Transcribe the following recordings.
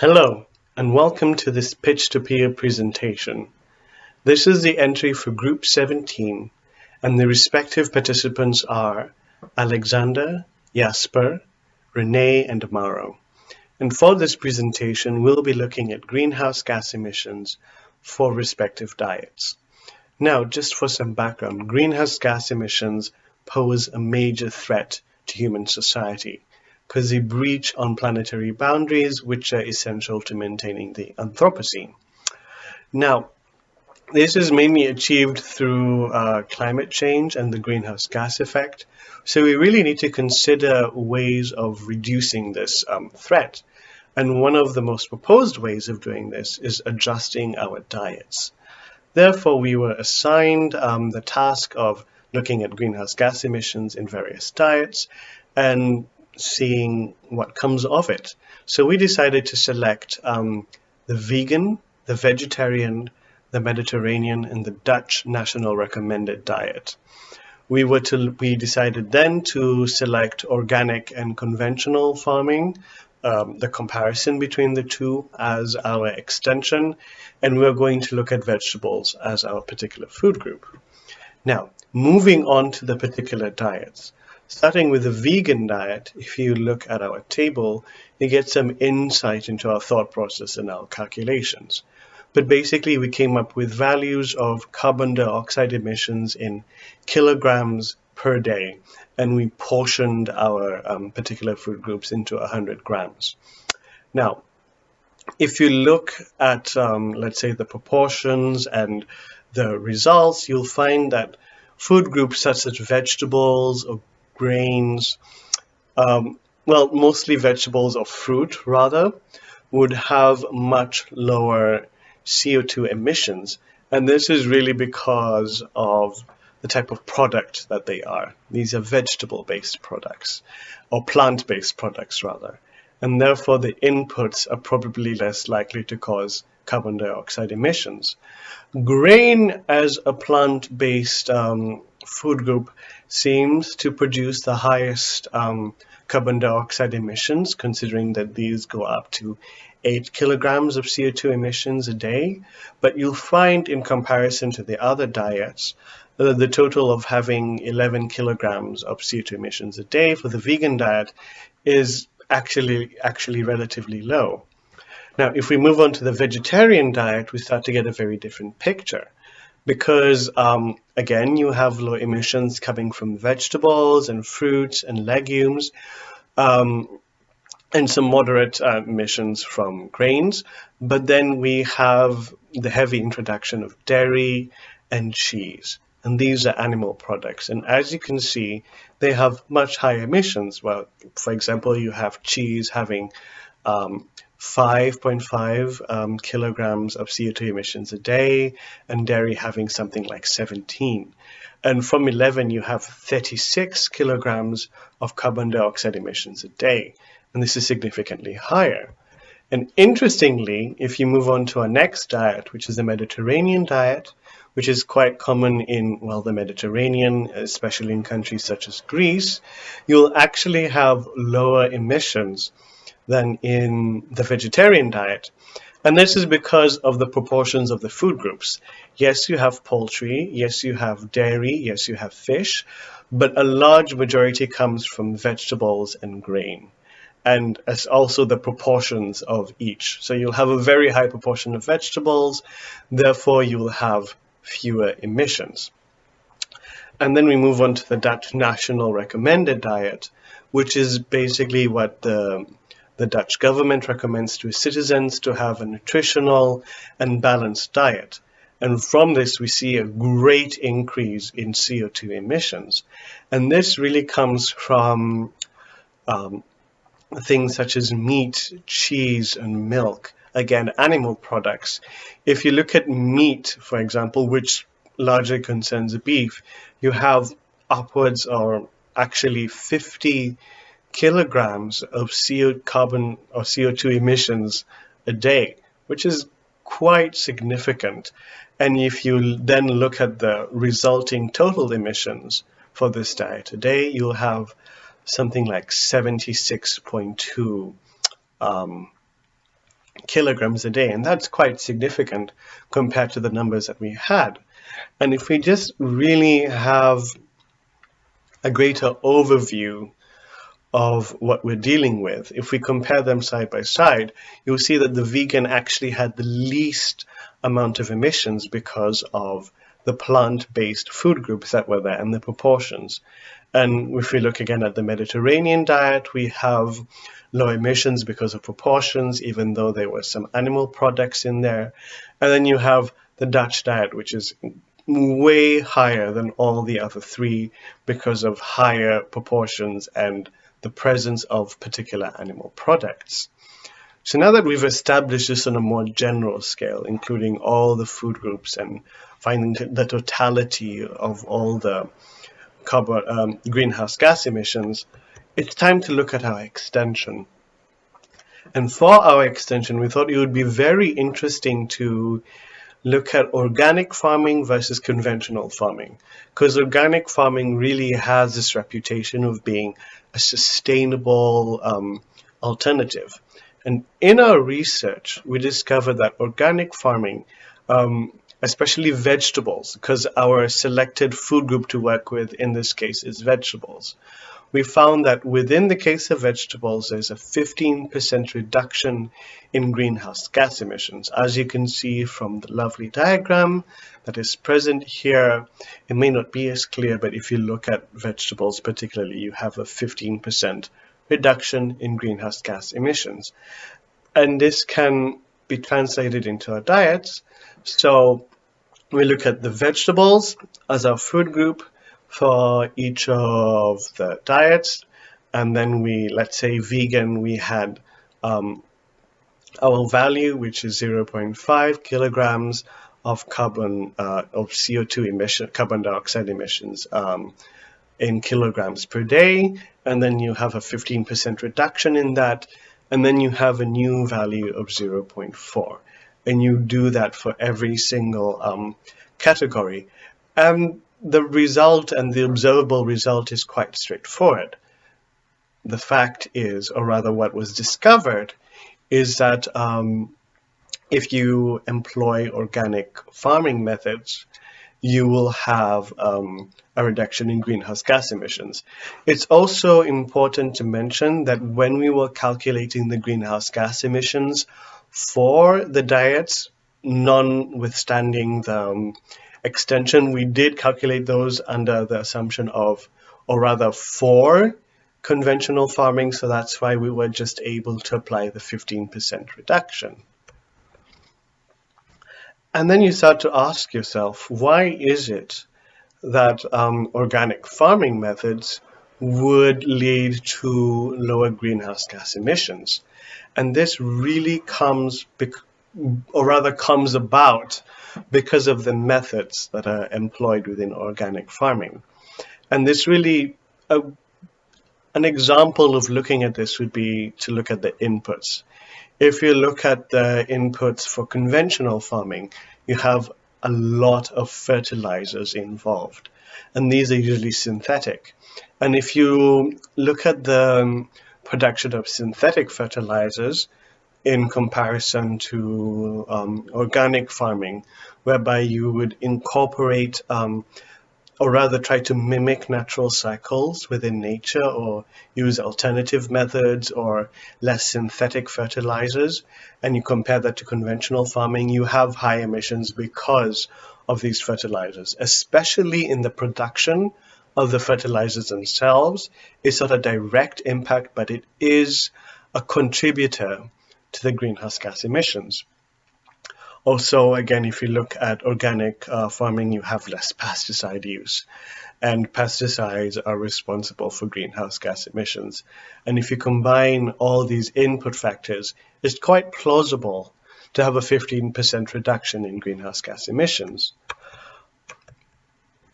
Hello, and welcome to this Pitch to Peer presentation. This is the entry for Group 17, and the respective participants are Alexander, Jasper, Renee, and Amaro. And for this presentation, we'll be looking at greenhouse gas emissions for respective diets. Now, just for some background, greenhouse gas emissions pose a major threat to human society because they breach on planetary boundaries, which are essential to maintaining the Anthropocene. Now, this is mainly achieved through climate change and the greenhouse gas effect. So we really need to consider ways of reducing this threat. And one of the most proposed ways of doing this is adjusting our diets. Therefore, we were assigned the task of looking at greenhouse gas emissions in various diets and seeing what comes of it. So we decided to select the vegan, the vegetarian, the Mediterranean, and the Dutch national recommended diet. We decided then to select organic and conventional farming, the comparison between the two as our extension, and we're going to look at vegetables as our particular food group. Now, moving on to the particular diets. Starting with the vegan diet, if you look at our table, you get some insight into our thought process and our calculations. But basically, we came up with values of carbon dioxide emissions in kilograms per day, and we portioned our particular food groups into 100 grams. Now, if you look at, let's say, the proportions and the results, you'll find that food groups such as vegetables or grains, mostly vegetables or fruit rather, would have much lower CO2 emissions. And this is really because of the type of product that they are. These are vegetable-based products, or plant-based products rather. And therefore the inputs are probably less likely to cause carbon dioxide emissions. Grain as a plant-based food group seems to produce the highest carbon dioxide emissions, considering that these go up to 8 kilograms of CO2 emissions a day. But you'll find in comparison to the other diets, the total of having 11 kilograms of CO2 emissions a day for the vegan diet is actually relatively low. Now, if we move on to the vegetarian diet, we start to get a very different picture because, again, you have low emissions coming from vegetables and fruits and legumes, and some moderate emissions from grains. But then we have the heavy introduction of dairy and cheese. And these are animal products. And as you can see, they have much higher emissions. Well, for example, you have cheese having 5.5 kilograms of CO2 emissions a day, and dairy having something like 17. And from 11, you have 36 kilograms of carbon dioxide emissions a day. And this is significantly higher. And interestingly, if you move on to our next diet, which is the Mediterranean diet, which is quite common in, the Mediterranean, especially in countries such as Greece, you'll actually have lower emissions than in the vegetarian diet. And this is because of the proportions of the food groups. Yes, you have poultry, yes, you have dairy, yes, you have fish, but a large majority comes from vegetables and grain. And as also the proportions of each. So you'll have a very high proportion of vegetables, therefore you'll have fewer emissions. And then we move on to the Dutch national recommended diet, which is basically what the Dutch government recommends to citizens to have a nutritional and balanced diet. And from this, we see a great increase in CO2 emissions. And this really comes from things such as meat, cheese, and milk. Again, animal products. If you look at meat, for example, which largely concerns beef, you have upwards or actually 50 kilograms of CO2 emissions a day, which is quite significant. And if you then look at the resulting total emissions for this diet a day, you'll have something like 76.2 kilograms a day, and that's quite significant compared to the numbers that we had. And if we just really have a greater overview of what we're dealing with, if we compare them side by side, you'll see that the vegan actually had the least amount of emissions because of the plant-based food groups that were there and the proportions. And if we look again at the Mediterranean diet, we have low emissions because of proportions, even though there were some animal products in there. And then you have the Dutch diet, which is way higher than all the other three because of higher proportions and the presence of particular animal products. So now that we've established this on a more general scale, including all the food groups and finding the totality of all the greenhouse gas emissions, it's time to look at our extension. And for our extension, we thought it would be very interesting to look at organic farming versus conventional farming, because organic farming really has this reputation of being a sustainable alternative. And in our research, we discovered that organic farming, especially vegetables, because our selected food group to work with in this case is vegetables, we found that within the case of vegetables, there's a 15% reduction in greenhouse gas emissions. As you can see from the lovely diagram that is present here, it may not be as clear, but if you look at vegetables particularly, you have a 15% reduction in greenhouse gas emissions. And this can be translated into our diets. So we look at the vegetables as our food group for each of the diets, and then let's say vegan, we had our value, which is 0.5 kilograms of CO2 emission, carbon dioxide emissions in kilograms per day, and then you have a 15% reduction in that, and then you have a new value of 0.4, and you do that for every single category. And the result and the observable result is quite straightforward. The fact is, or rather what was discovered, is that if you employ organic farming methods, you will have a reduction in greenhouse gas emissions. It's also important to mention that when we were calculating the greenhouse gas emissions for the diets, notwithstanding the extension, we did calculate those under the assumption of, or rather for conventional farming, so that's why we were just able to apply the 15% reduction. And then you start to ask yourself, why is it that organic farming methods would lead to lower greenhouse gas emissions? And this really comes about because of the methods that are employed within organic farming. And this really, an example of looking at this would be to look at the inputs. If you look at the inputs for conventional farming, you have a lot of fertilizers involved, and these are usually synthetic. And if you look at the production of synthetic fertilizers in comparison to organic farming, whereby you would incorporate or rather try to mimic natural cycles within nature, or use alternative methods or less synthetic fertilizers, and you compare that to conventional farming, you have high emissions because of these fertilizers, especially in the production of the fertilizers themselves. It's not a direct impact, but it is a contributor to the greenhouse gas emissions. Also, again, if you look at organic farming, you have less pesticide use, and pesticides are responsible for greenhouse gas emissions. And if you combine all these input factors, it's quite plausible to have a 15% reduction in greenhouse gas emissions.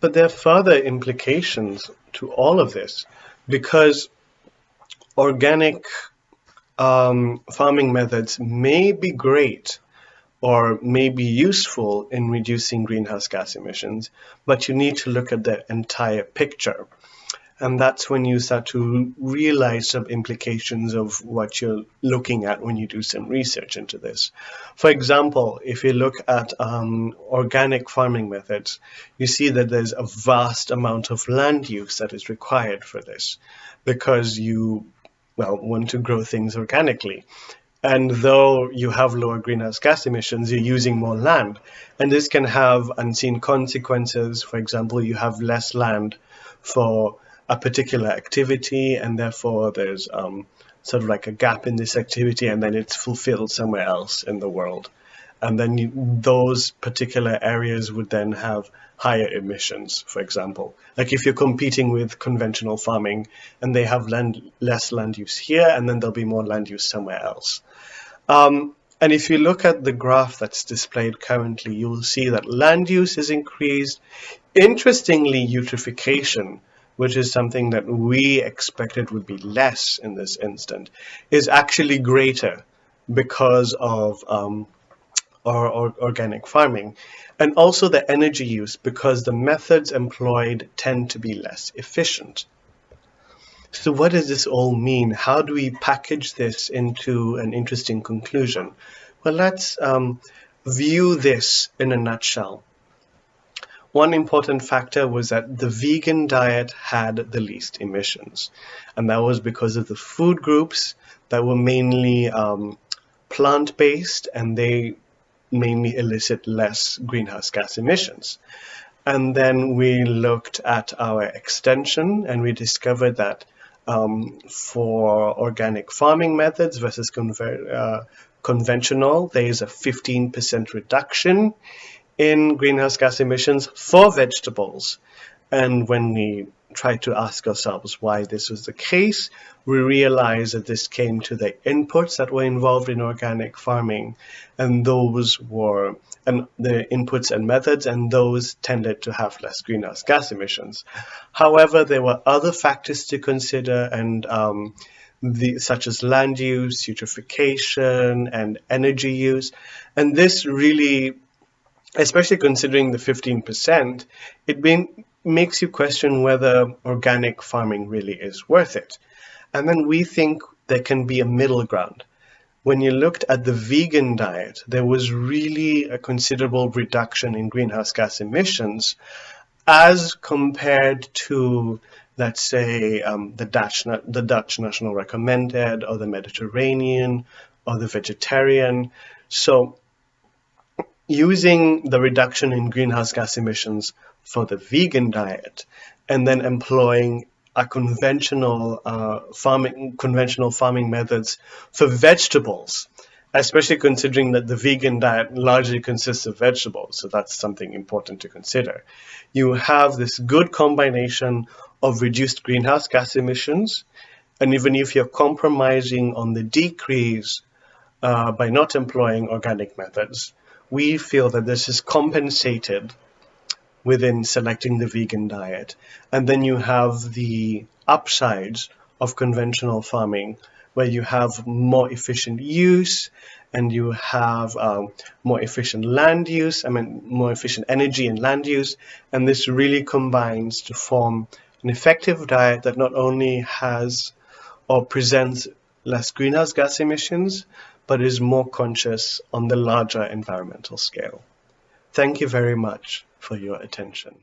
But there are further implications to all of this, because organic farming methods may be great or may be useful in reducing greenhouse gas emissions, but you need to look at the entire picture. And that's when you start to realize some implications of what you're looking at when you do some research into this. For example, if you look at organic farming methods, you see that there's a vast amount of land use that is required for this, because you, well, want to grow things organically. And though you have lower greenhouse gas emissions, you're using more land. And this can have unseen consequences. For example, you have less land for a particular activity, and therefore there's sort of like a gap in this activity, and then it's fulfilled somewhere else in the world. And then those particular areas would then have higher emissions, for example. Like if you're competing with conventional farming and they have less land use here, and then there'll be more land use somewhere else. And if you look at the graph that's displayed currently, you will see that land use is increased. Interestingly, eutrophication, which is something that we expected would be less in this instant, is actually greater because of organic farming. And also the energy use, because the methods employed tend to be less efficient. So what does this all mean? How do we package this into an interesting conclusion? Well, let's view this in a nutshell. One important factor was that the vegan diet had the least emissions, and that was because of the food groups that were mainly plant-based, and they mainly elicit less greenhouse gas emissions. And then we looked at our extension, and we discovered that for organic farming methods versus conventional, there is a 15% reduction in greenhouse gas emissions for vegetables. And when we tried to ask ourselves why this was the case, we realized that this came to the inputs that were involved in organic farming, and those were the inputs and methods, and those tended to have less greenhouse gas emissions. However, there were other factors to consider, and such as land use, eutrophication, and energy use. And this really, especially considering the 15%, makes you question whether organic farming really is worth it. And then we think there can be a middle ground. When you looked at the vegan diet, there was really a considerable reduction in greenhouse gas emissions as compared to, let's say, the Dutch National Recommended, or the Mediterranean, or the vegetarian. So using the reduction in greenhouse gas emissions for the vegan diet, and then employing a conventional farming methods for vegetables, especially considering that the vegan diet largely consists of vegetables, so that's something important to consider. You have this good combination of reduced greenhouse gas emissions, and even if you're compromising on the decrease by not employing organic methods, we feel that this is compensated within selecting the vegan diet. And then you have the upsides of conventional farming, where you have more efficient use, and you have more efficient land use, more efficient energy and land use. And this really combines to form an effective diet that not only has or presents less greenhouse gas emissions, but is more conscious on the larger environmental scale. Thank you very much for your attention.